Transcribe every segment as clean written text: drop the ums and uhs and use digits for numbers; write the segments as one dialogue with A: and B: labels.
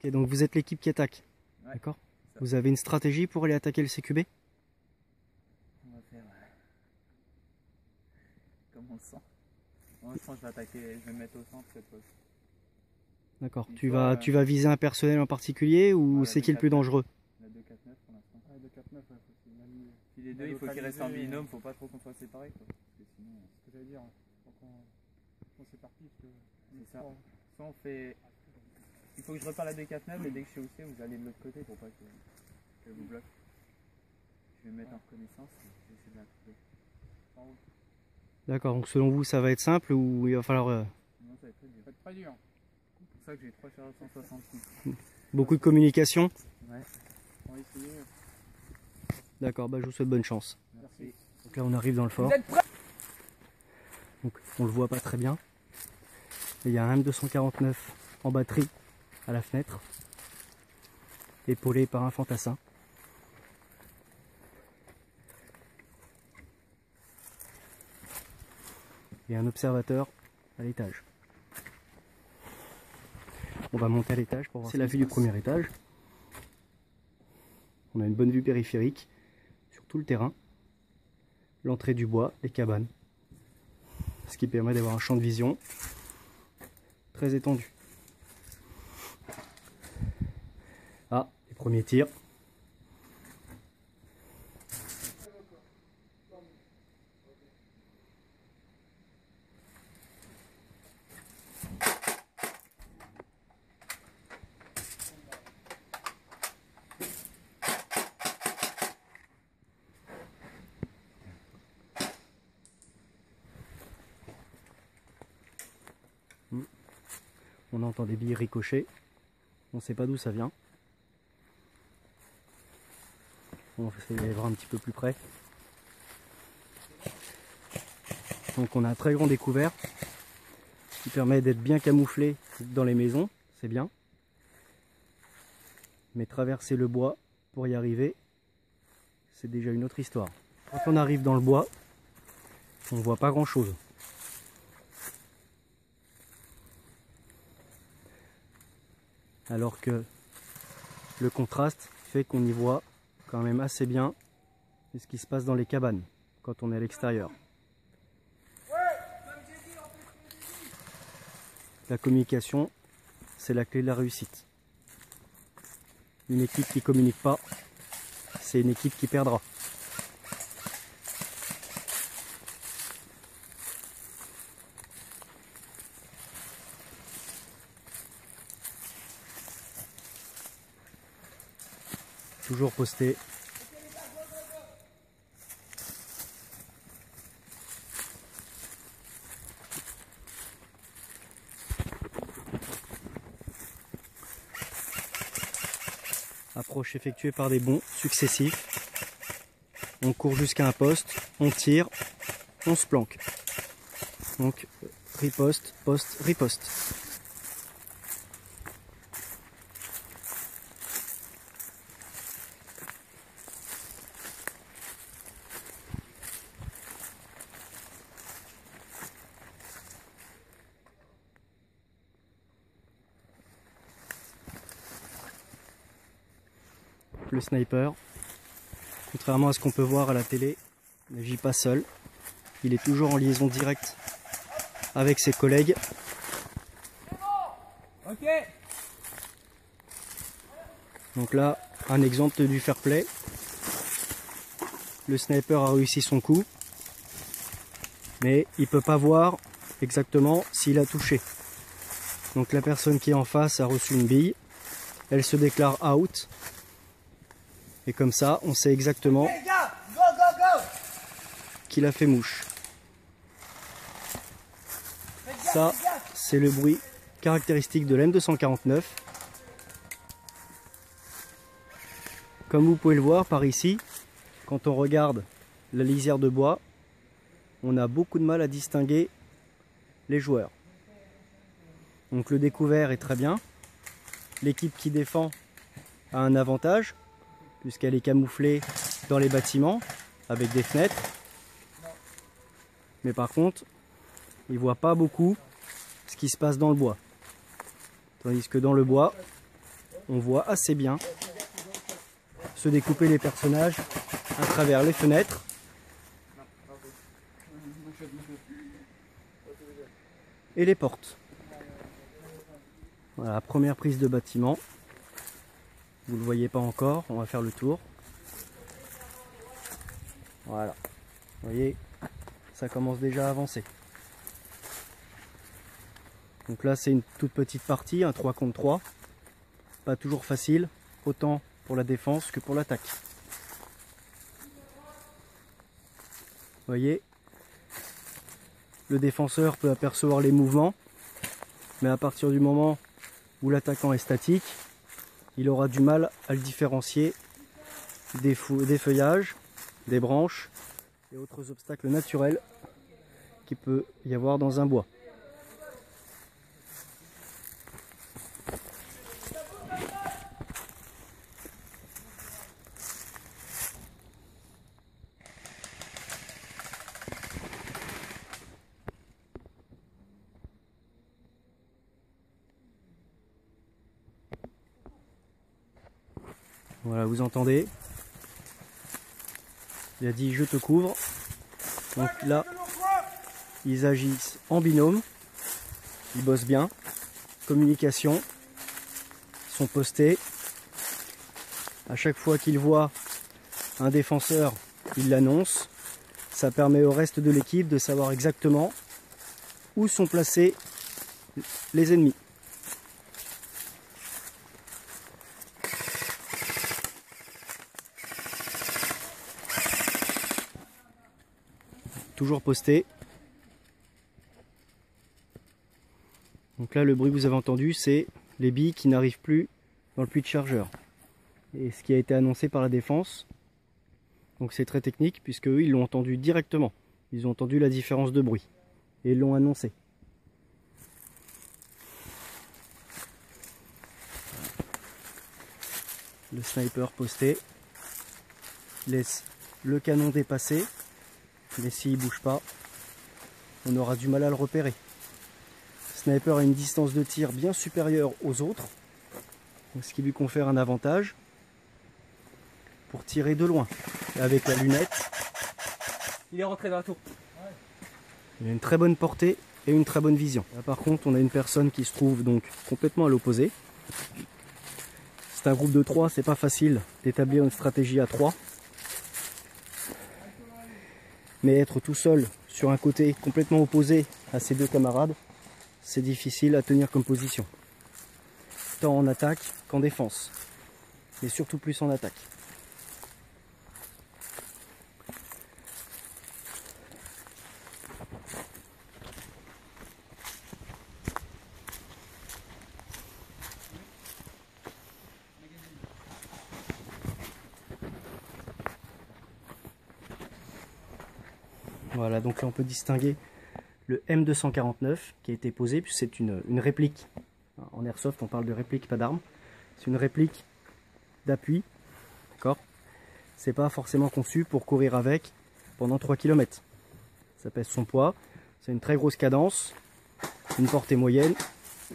A: Ok, donc vous êtes l'équipe qui attaque.
B: Ouais,
A: d'accord. Vous avez une stratégie pour aller attaquer le CQB?
B: On va faire comme on le sent. Moi je pense que je vais attaquer, je vais me mettre au centre cette fois.
A: D'accord.
B: Une
A: Tu
B: fois,
A: vas viser un personnel en particulier ou
B: ouais,
A: c'est qui le plus
B: 2-4-9.
A: dangereux?
B: La 2-4-9 pour l'instant.
C: Ouais, 2-4-9, ouais, faut qu'il manie.
B: Puis les deux, il faut qu'ils restent en binôme, faut pas trop qu'on soit séparés. Quoi. Parce que sinon,
C: Ce que j'allais dire, faut qu'on s'éparpille parce que
B: c'est ça. Soit on fait. Il faut que je repare la 2-4-9 et dès que je suis au C, vous allez de l'autre côté pour pas que vous bloque. Je vais me mettre en reconnaissance et je vais essayer de la trouver. En haut.
A: D'accord, donc selon vous ça va être simple ou il va falloir
B: Non, ça va être très dur.
C: ça va être très dur.
B: C'est pour ça que j'ai 3 charges 166.
A: beaucoup de communication?
B: Ouais,
C: On va essayer.
A: D'accord, bah je vous souhaite bonne chance.
B: merci.
A: Donc là on arrive dans le fort.
C: Vous êtes prêts?
A: Donc on le voit pas très bien. Et il y a un M249 en batterie à la fenêtre, épaulé par un fantassin. Et un observateur à l'étage. On va monter à l'étage pour voir. C'est la vue du premier étage. On a une bonne vue périphérique sur tout le terrain, l'entrée du bois, les cabanes, ce qui permet d'avoir un champ de vision très étendu. Ah, les premiers tirs. On entend des billes ricocher. On ne sait pas d'où ça vient. On va essayer d'aller voir un petit peu plus près. Donc on a un très grand découvert qui permet d'être bien camouflé dans les maisons. C'est bien. Mais traverser le bois pour y arriver, c'est déjà une autre histoire. Quand on arrive dans le bois, on ne voit pas grand chose. Alors que le contraste fait qu'on y voit quand même assez bien ce qui se passe dans les cabanes quand on est à l'extérieur. La communication, c'est la clé de la réussite. Une équipe qui ne communique pas, c'est une équipe qui perdra. Toujours posté. Approche effectuée par des bonds successifs. On court jusqu'à un poste, on tire, on se planque. Donc riposte, poste, riposte. Le sniper, contrairement à ce qu'on peut voir à la télé, n'agit pas seul. Il est toujours en liaison directe avec ses collègues.
C: Ok.
A: Donc là, un exemple du fair play. Le sniper a réussi son coup, mais il ne peut pas voir exactement s'il a touché. Donc la personne qui est en face a reçu une bille, elle se déclare out. Et comme ça, on sait exactement qu'il a fait mouche. Ça, c'est le bruit caractéristique de l'M249. Comme vous pouvez le voir par ici, quand on regarde la lisière de bois, on a beaucoup de mal à distinguer les joueurs. Donc le découvert est très bien. L'équipe qui défend a un avantage, puisqu'elle est camouflée dans les bâtiments avec des fenêtres. Mais par contre, ils ne voient pas beaucoup ce qui se passe dans le bois. Tandis que dans le bois, on voit assez bien se découper les personnages à travers les fenêtres. Et les portes. Voilà, première prise de bâtiment. Vous ne le voyez pas encore, on va faire le tour. Voilà, vous voyez, ça commence déjà à avancer. Donc là c'est une toute petite partie, un 3 contre 3. Pas toujours facile, autant pour la défense que pour l'attaque. Vous voyez, le défenseur peut apercevoir les mouvements, mais à partir du moment où l'attaquant est statique, il aura du mal à le différencier des feuillages, des branches et autres obstacles naturels qu'il peut y avoir dans un bois. Voilà, vous entendez. Il a dit je te couvre. Donc là, ils agissent en binôme. Ils bossent bien. Communication. Ils sont postés. À chaque fois qu'ils voient un défenseur, ils l'annoncent. Ça permet au reste de l'équipe de savoir exactement où sont placés les ennemis. Toujours posté. Donc là le bruit que vous avez entendu c'est les billes qui n'arrivent plus dans le puits de chargeur. Et ce qui a été annoncé par la défense. Donc c'est très technique puisque eux ils l'ont entendu directement. Ils ont entendu la différence de bruit. Et ils l'ont annoncé. Le sniper posté. Laisse le canon dépasser. Mais s'il ne bouge pas, on aura du mal à le repérer. Le sniper a une distance de tir bien supérieure aux autres, ce qui lui confère un avantage pour tirer de loin. Et avec la lunette,
B: Il est rentré dans la tour.
A: il a une très bonne portée et une très bonne vision. Là, par contre, on a une personne qui se trouve donc complètement à l'opposé. C'est un groupe de 3, c'est pas facile d'établir une stratégie à 3. Mais être tout seul sur un côté complètement opposé à ses deux camarades, c'est difficile à tenir comme position. Tant en attaque qu'en défense. Mais surtout plus en attaque. Voilà, donc là on peut distinguer le M249 qui a été posé, puis c'est une réplique. En airsoft on parle de réplique, pas d'arme. C'est une réplique d'appui, d'accord? C'est pas forcément conçu pour courir avec pendant 3 km. Ça pèse son poids, c'est une très grosse cadence, une portée moyenne,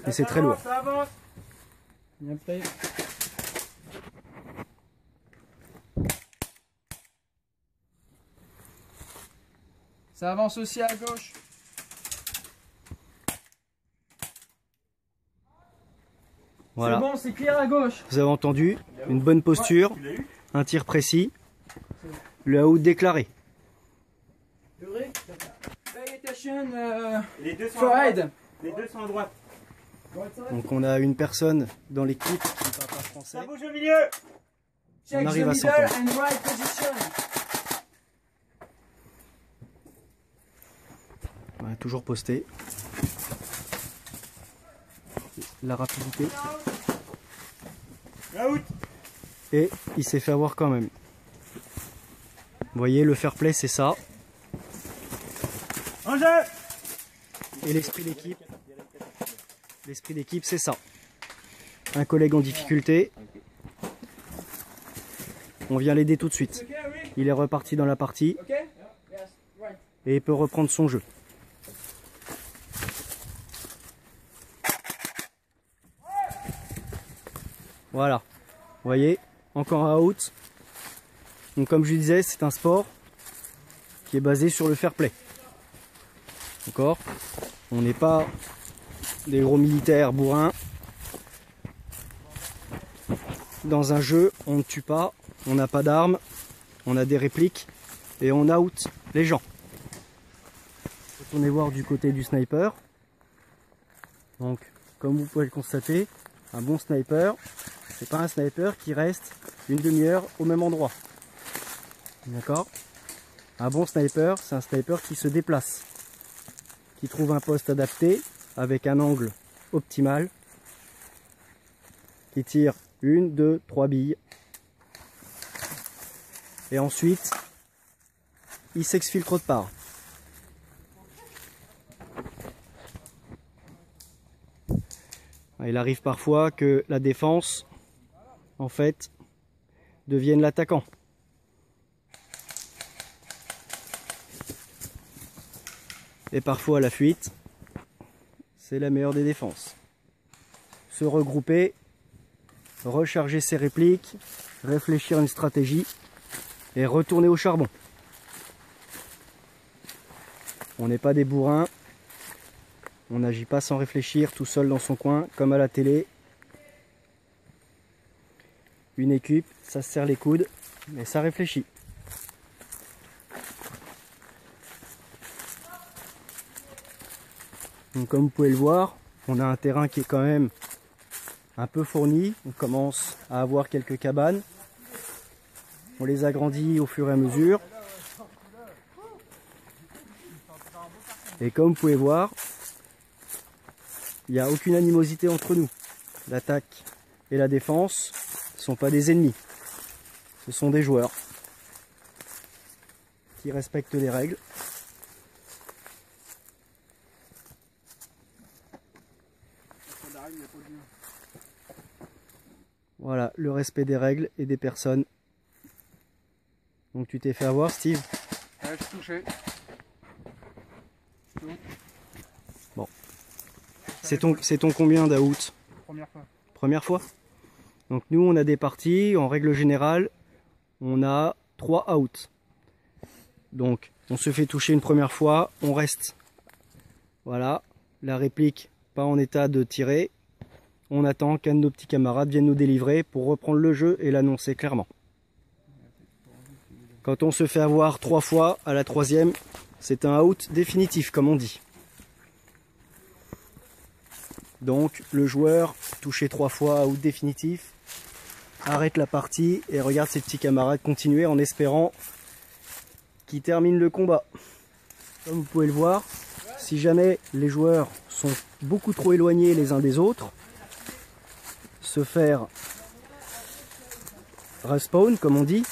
A: et c'est très lourd.
B: Ça avance. Ça avance aussi à gauche.
A: Voilà.
B: C'est bon, c'est clair à gauche.
A: Vous avez entendu, une bonne posture, un tir précis, le out déclaré.
B: Les deux sont à droite. Les deux sont à droite.
A: Donc on a une personne dans l'équipe qui ne parle pas français.
B: Ça bouge au milieu.
A: On arrive à s'entendre. Ouais, toujours posté. La rapidité.
B: Out.
A: Et il s'est fait avoir quand même. Vous voyez, le fair play c'est ça.
B: En jeu.
A: Et l'esprit d'équipe. L'esprit d'équipe c'est ça. Un collègue en difficulté. On vient l'aider tout de suite. Il est reparti dans la partie. Et il peut reprendre son jeu. Voilà. Vous voyez, encore un out. Donc comme je disais, c'est un sport qui est basé sur le fair play. D'accord? On n'est pas des gros militaires bourrins. Dans un jeu, on ne tue pas, on n'a pas d'armes, on a des répliques et on out les gens. Retournez voir du côté du sniper. Donc, comme vous pouvez le constater, un bon sniper, c'est pas un sniper qui reste une demi-heure au même endroit. D'accord? Un bon sniper, c'est un sniper qui se déplace, qui trouve un poste adapté avec un angle optimal, qui tire 1, 2, 3 billes. Et ensuite, il s'exfiltre de part. Il arrive parfois que la défense, en fait, devienne l'attaquant. Et parfois la fuite, c'est la meilleure des défenses. Se regrouper, recharger ses répliques, réfléchir à une stratégie et retourner au charbon. On n'est pas des bourrins, on n'agit pas sans réfléchir tout seul dans son coin comme à la télé. Une équipe, ça se serre les coudes, mais ça réfléchit. Donc comme vous pouvez le voir, on a un terrain qui est quand même un peu fourni. On commence à avoir quelques cabanes. On les agrandit au fur et à mesure. Et comme vous pouvez voir, il n'y a aucune animosité entre nous. L'attaque et la défense ne sont pas des ennemis. Ce sont des joueurs qui respectent les règles. Voilà, le respect des règles et des personnes. Donc tu t'es fait avoir, Steve?
C: Ouais, je suis touché.
A: Bon. C'est ton combien d'out?
C: Première fois.
A: Première fois? Donc nous on a des parties, en règle générale, on a 3 outs. Donc on se fait toucher une première fois, on reste. Voilà, la réplique pas en état de tirer. On attend qu'un de nos petits camarades vienne nous délivrer pour reprendre le jeu et l'annoncer clairement. Quand on se fait avoir 3 fois, à la 3e, c'est un out définitif comme on dit. Donc le joueur touché 3 fois, out définitif, arrête la partie et regarde ses petits camarades continuer en espérant qu'ils terminent le combat. Comme vous pouvez le voir, si jamais les joueurs sont beaucoup trop éloignés les uns des autres, se faire respawn comme on dit,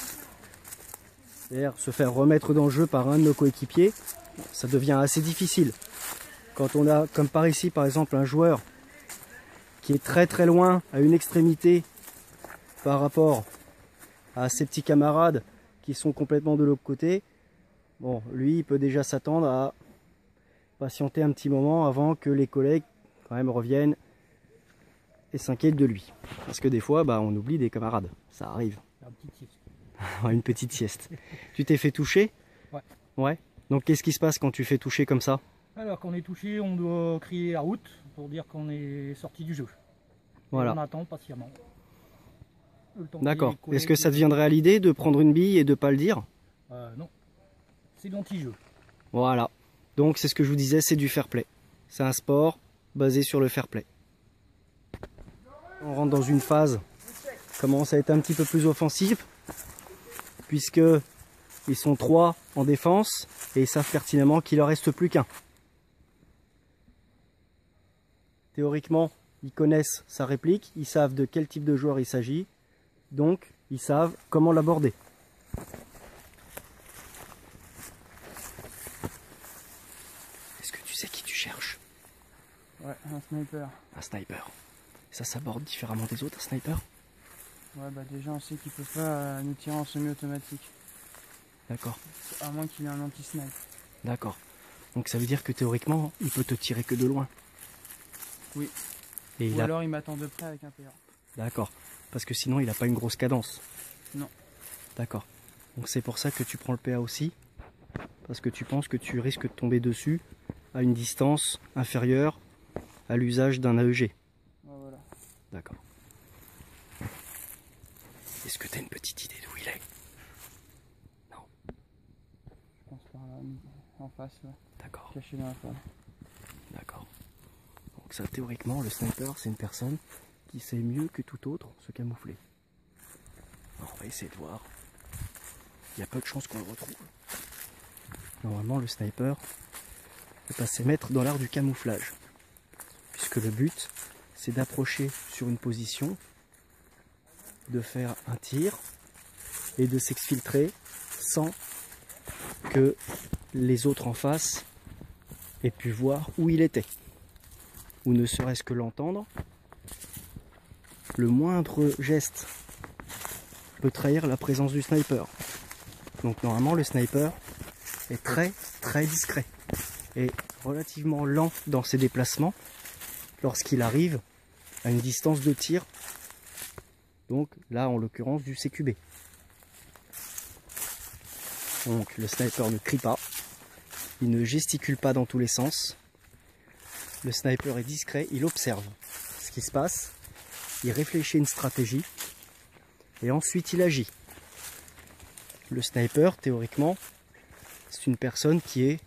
A: c'est-à-dire se faire remettre dans le jeu par un de nos coéquipiers, ça devient assez difficile. Quand on a, comme par ici par exemple, un joueur qui est très très loin à une extrémité par rapport à ses petits camarades qui sont complètement de l'autre côté, bon, lui il peut déjà s'attendre à patienter un petit moment avant que les collègues quand même reviennent et s'inquiètent de lui. Parce que des fois, bah, on oublie des camarades, ça arrive. Une petite sieste. Tu t'es fait toucher?
C: Ouais.
A: Ouais. Donc qu'est-ce qui se passe quand tu fais toucher comme ça?
C: Alors quand on est touché, on doit crier out pour dire qu'on est sorti du jeu.
A: Voilà.
C: Et on attend patiemment.
A: D'accord. Est-ce que ça te viendrait à l'idée de prendre une bille et de pas le dire?
C: Non. C'est l'anti-jeu.
A: Voilà. Donc c'est ce que je vous disais, c'est du fair play. C'est un sport basé sur le fair play. On rentre dans une phase qui commence à être un petit peu plus offensive, puisque ils sont 3 en défense et ils savent pertinemment qu'il leur reste plus qu'un. Théoriquement, ils connaissent sa réplique, ils savent de quel type de joueur il s'agit, donc ils savent comment l'aborder. Est-ce que tu sais qui tu cherches?
C: Ouais, un sniper.
A: Un sniper. Ça s'aborde différemment des autres, un sniper?
C: Ouais, bah déjà on sait qu'il peut pas nous tirer en semi-automatique.
A: D'accord.
C: À moins qu'il ait un anti-snipe.
A: D'accord. Donc ça veut dire que théoriquement, il peut te tirer que de loin.
C: Oui.
A: Et
C: Ou alors il m'attend de près avec un PA.
A: D'accord. Parce que sinon il n'a pas une grosse cadence.
B: Non.
A: D'accord. Donc c'est pour ça que tu prends le PA aussi. Parce que tu penses que tu risques de tomber dessus à une distance inférieure à l'usage d'un AEG.
B: Voilà.
A: D'accord. Est-ce que tu as une petite idée d'où il est? Non.
B: Je pense par là, en face, là.
A: D'accord.
B: Caché dans la forêt.
A: D'accord. Donc ça, théoriquement, le sniper, c'est une personne qui sait mieux que tout autre se camoufler. Alors, on va essayer de voir. Il y a peu de chances qu'on le retrouve. Normalement, le sniper est passé maître dans l'art du camouflage. Puisque le but, c'est d'approcher sur une position, de faire un tir et de s'exfiltrer sans que les autres en face aient pu voir où il était. Ou ne serait-ce que l'entendre. Le moindre geste peut trahir la présence du sniper. Donc normalement le sniper est très discret et relativement lent dans ses déplacements lorsqu'il arrive à une distance de tir. Donc là en l'occurrence du CQB. Donc le sniper ne crie pas, il ne gesticule pas dans tous les sens. Le sniper est discret, il observe ce qui se passe, il réfléchit une stratégie et ensuite il agit. Le sniper, théoriquement, c'est une personne qui est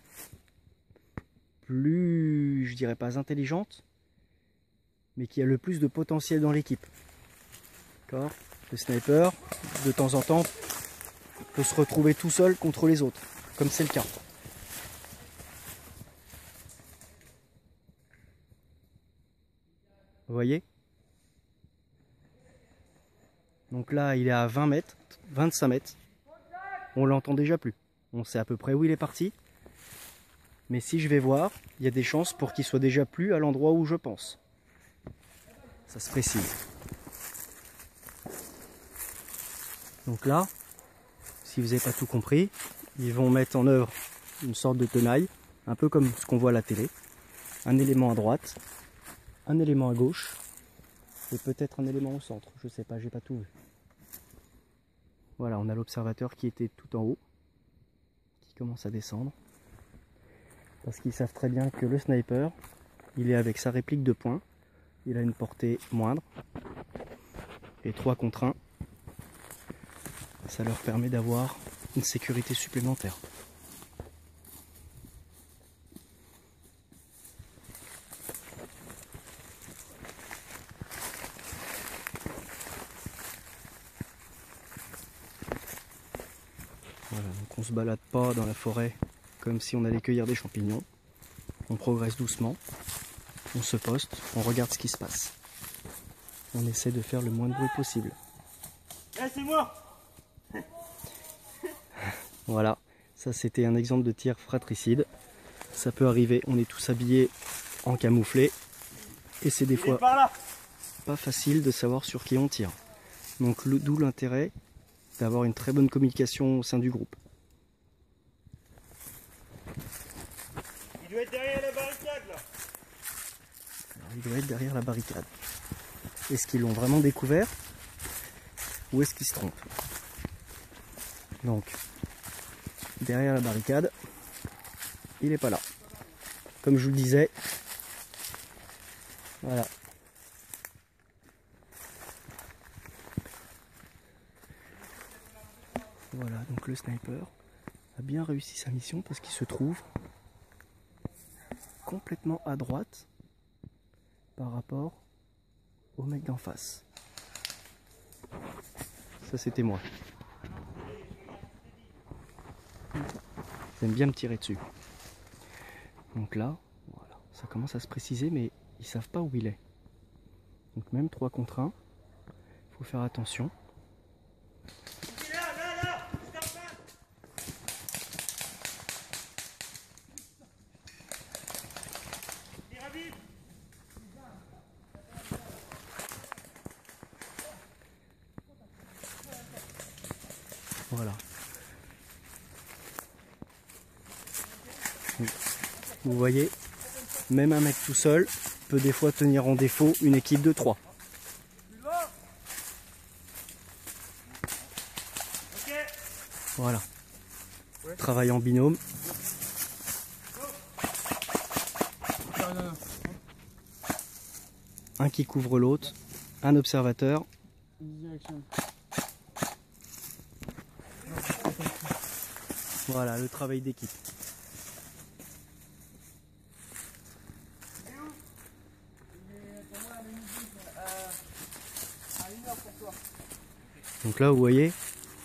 A: plus, je dirais pas intelligente, mais qui a le plus de potentiel dans l'équipe. D'accord ? Le sniper, de temps en temps, peut se retrouver tout seul contre les autres, comme c'est le cas. Vous voyez? Donc là, il est à 20 mètres, 25 mètres. On l'entend déjà plus. On sait à peu près où il est parti. Mais si je vais voir, il y a des chances pour qu'il soit déjà plus à l'endroit où je pense. Ça se précise. Donc là, si vous n'avez pas tout compris, ils vont mettre en œuvre une sorte de tenaille, un peu comme ce qu'on voit à la télé. Un élément à droite, un élément à gauche, et peut-être un élément au centre. Je sais pas, j'ai pas tout vu. Voilà, on a l'observateur qui était tout en haut, qui commence à descendre. Parce qu'ils savent très bien que le sniper, il est avec sa réplique de poing, il a une portée moindre, et 3 contre 1, ça leur permet d'avoir une sécurité supplémentaire. Voilà, donc on se balade pas dans la forêt comme si on allait cueillir des champignons. On progresse doucement, on se poste, on regarde ce qui se passe. On essaie de faire le moins de bruit possible.
D: C'est moi.
A: Voilà, ça c'était un exemple de tir fratricide. Ça peut arriver, on est tous habillés en camouflé. Et c'est des fois pas facile de savoir sur qui on tire. Donc d'où l'intérêt d'avoir une très bonne communication au sein du groupe.
D: Il doit être derrière la barricade là.
A: Alors, il doit être derrière la barricade. Est-ce qu'ils l'ont vraiment découvert ou est-ce qu'ils se trompent? Donc, derrière la barricade, il n'est pas là. Comme je vous le disais, voilà. Voilà, donc le sniper a bien réussi sa mission parce qu'il se trouve complètement à droite par rapport au mec d'en face. Ça c'était moi. J'aime bien me tirer dessus. Donc là, voilà, ça commence à se préciser mais ils savent pas où il est. Donc même 3 contre 1, il faut faire attention. Voilà. Vous voyez, même un mec tout seul peut des fois tenir en défaut une équipe de 3. Voilà. Travail en binôme. Un qui couvre l'autre, un observateur. Voilà le travail d'équipe. Donc là vous voyez,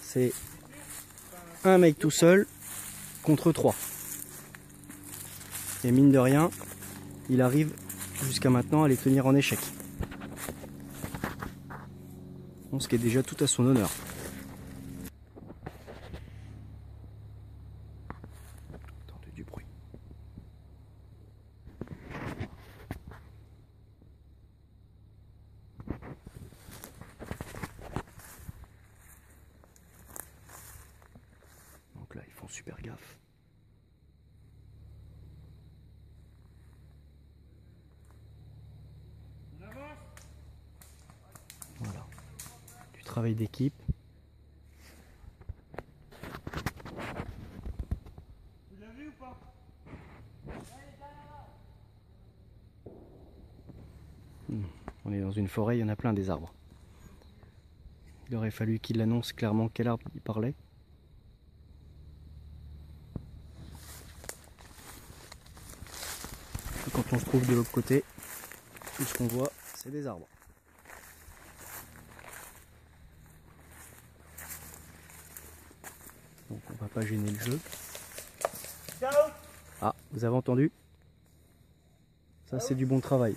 A: c'est un mec tout seul contre 3. Et mine de rien, il arrive jusqu'à maintenant à les tenir en échec. Bon, ce qui est déjà tout à son honneur. Attendez du bruit. Donc là, ils font super gaffe. Voilà, du travail d'équipe.
D: Tu l'as vu ou pas?
A: On est dans une forêt, il y en a plein des arbres. Il aurait fallu qu'il annonce clairement quel arbre il parlait. Et quand on se trouve de l'autre côté, tout ce qu'on voit, c'est des arbres. Donc on va pas gêner le jeu. Ah, vous avez entendu? Ça c'est du bon travail.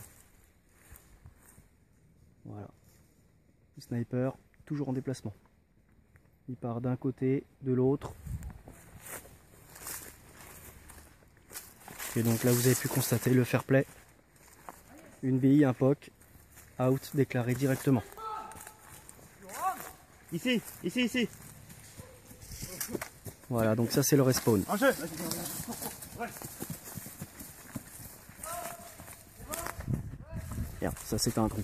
A: Voilà. Le sniper, toujours en déplacement. Il part d'un côté, de l'autre. Et donc là vous avez pu constater le fair play. Une bille, un POC, out déclaré directement.
D: Ici, ici, ici.
A: Voilà, donc ça c'est le respawn.
D: En jeu.
A: Merde, ça c'était un trou.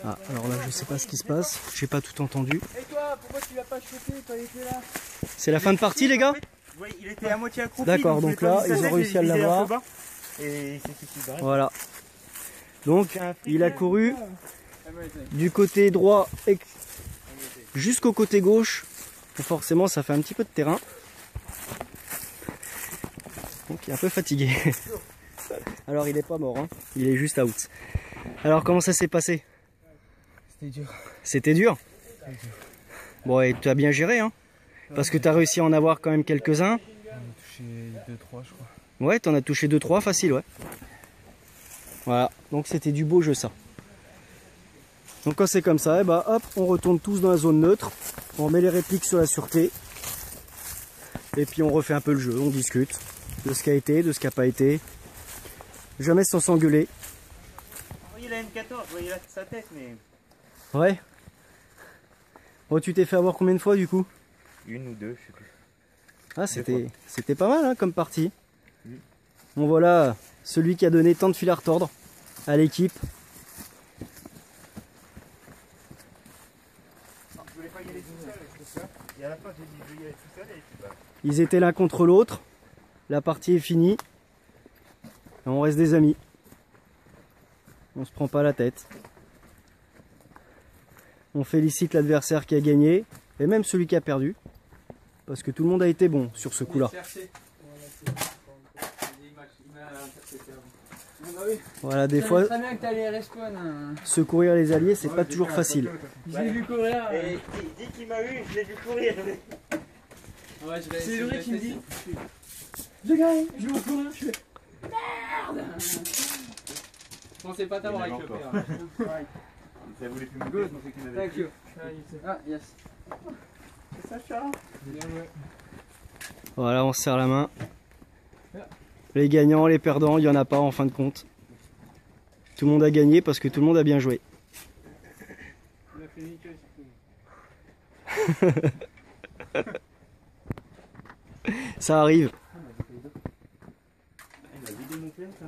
A: Ah, alors là je sais pas ce qui se passe, j'ai pas tout entendu.
B: Et toi, pourquoi tu l'as pas chopé quand il était là?
A: C'est la fin de partie les gars?
D: Oui, il était à moitié accroupi.
A: D'accord, donc là ils ont réussi à l'avoir.
D: Et il s'est suicidé.
A: Voilà. Donc il a couru du côté droit jusqu'au côté gauche. Et forcément ça fait un petit peu de terrain. Donc il est un peu fatigué. Alors il est pas mort, hein. Il est juste out. Alors comment ça s'est passé?
B: C'était dur.
A: C'était dur? Bon, et tu as bien géré, hein? Parce que tu as réussi à en avoir quand même quelques-uns.
B: J'en ai touché 2-3 je crois.
A: Ouais, t'en as touché 2-3 facile, ouais. Voilà, donc c'était du beau jeu ça. Donc quand c'est comme ça, et bah hop, on retourne tous dans la zone neutre. On met les répliques sur la sûreté. Et puis on refait un peu le jeu, on discute de ce qui a été, de ce qui n'a pas été. Jamais sans s'engueuler.
D: Vous voyez la M14, vous voyez sa tête, mais...
A: Ouais. Oh, tu t'es fait avoir combien de fois du coup?
D: Une ou deux, je sais plus.
A: Ah, c'était pas mal hein, comme partie. Bon voilà, celui qui a donné tant de fil à retordre à l'équipe.
D: Je voulais pas y aller tout seul, c'est ça. Et à la fin, j'ai dit je vais y aller tout seul et puis bah...
A: Ils étaient l'un contre l'autre. La partie est finie. Et on reste des amis. On se prend pas la tête. On félicite l'adversaire qui a gagné. Et même celui qui a perdu. Parce que tout le monde a été bon sur ce coup-là. Voilà, des fois,
B: Très bien que t'allais respawn. Hein.
A: secourir les alliés, c'est pas toujours facile.
B: J'ai vu courir.
D: Et dès qu'il m'a eu, je l'ai vu courir.
B: Ouais, c'est vrai qui me dit. J'ai gagné, je vais courir, je fais. Merde! Je pensais pas t'avoir avec le père.
D: Ça voulait plus me je pensais qu'il m'avait.
B: Thank you. Ah, yes.
D: C'est ça, Charles?
B: Bien joué.
A: Voilà, on se serre la main. Les gagnants, les perdants, il n'y en a pas en fin de compte. Tout le monde a gagné parce que tout le monde a bien joué.
B: Il a fait nickel surtout.
A: Ça arrive.
D: Il a vidé mon père, ça.